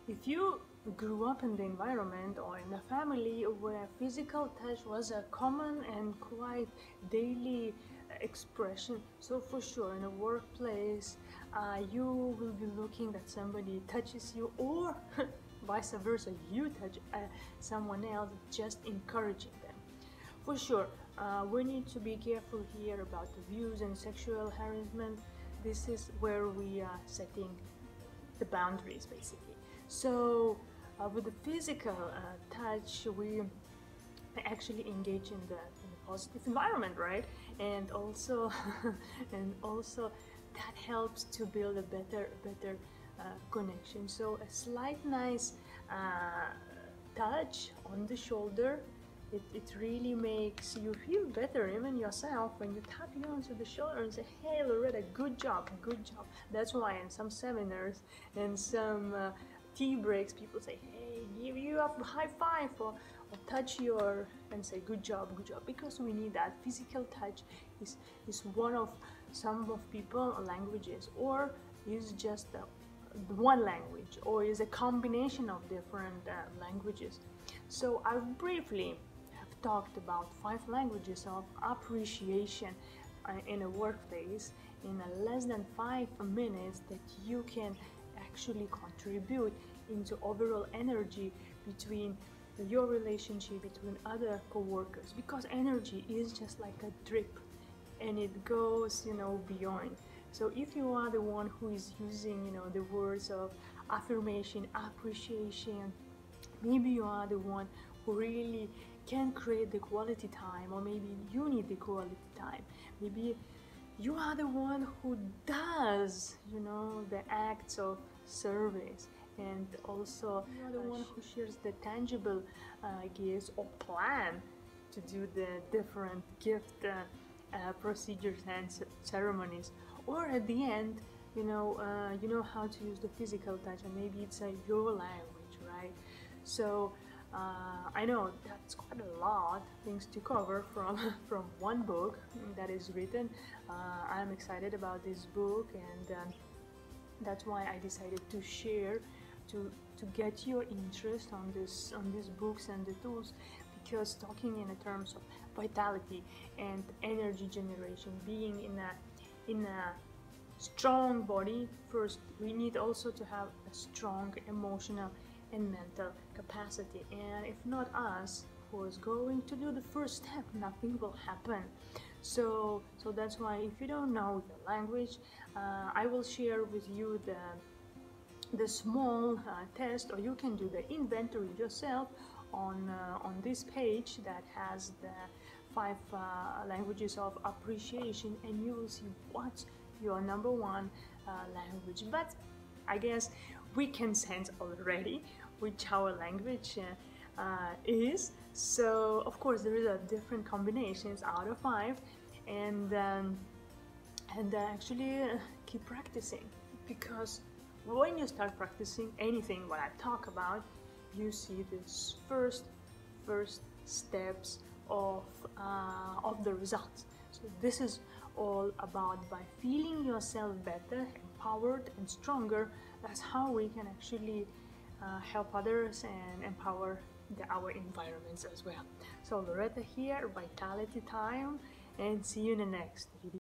If you grew up in the environment or in a family where physical touch was a common and quite daily expression, so for sure in a workplace you will be looking that somebody touches you, or vice versa, you touch someone else, just encouraging them. For sure, we need to be careful here about the views and sexual harassment. This is where we are setting the boundaries basically. So with the physical touch, we actually engage in the positive environment, right? And also and also that helps to build a better connection. So a slight nice touch on the shoulder, it really makes you feel better, even yourself, when you tap you onto the shoulder and say, hey Loretta, good job, good job. That's why in some seminars and some tea breaks, people say, hey, give you a high five, or touch your and say good job, because we need that. Physical touch is one of some of people languages, or is just one language, or is a combination of different languages. So I briefly have talked about 5 languages of appreciation in a workplace in less than 5 minutes, that you can actually contribute into overall energy between your relationship between other co-workers, because energy is just like a drip and it goes, beyond. So if you are the one who is using, the words of affirmation, appreciation, maybe you are the one who really can create the quality time, or maybe you need the quality time. Maybe you are the one who does, the acts of service, and also you are the one who shares the tangible gifts, or plan to do the different gift procedures and ceremonies. Or at the end, you know how to use the physical touch, and maybe it's your language, right? So I know that's quite a lot things to cover from from one book that is written. I'm excited about this book, and that's why I decided to share, to get your interest on these books and the tools, because talking in terms of vitality and energy generation, being in a strong body, first we need also to have a strong emotional and mental capacity. And if not us who is going to do the first step, nothing will happen. So that's why, if you don't know the language, I will share with you the small test, or you can do the inventory yourself on this page that has the 5 languages of appreciation, and you will see what's your number one language. But I guess we can sense already which our language is. So of course there is a different combinations out of 5, and actually keep practicing, because when you start practicing anything what I talk about, you see this first steps of the results. So this is all about, by feeling yourself better, empowered and stronger, that's how we can actually help others and empower our environments as well. So Loretta here, Vitality Time, and see you in the next video.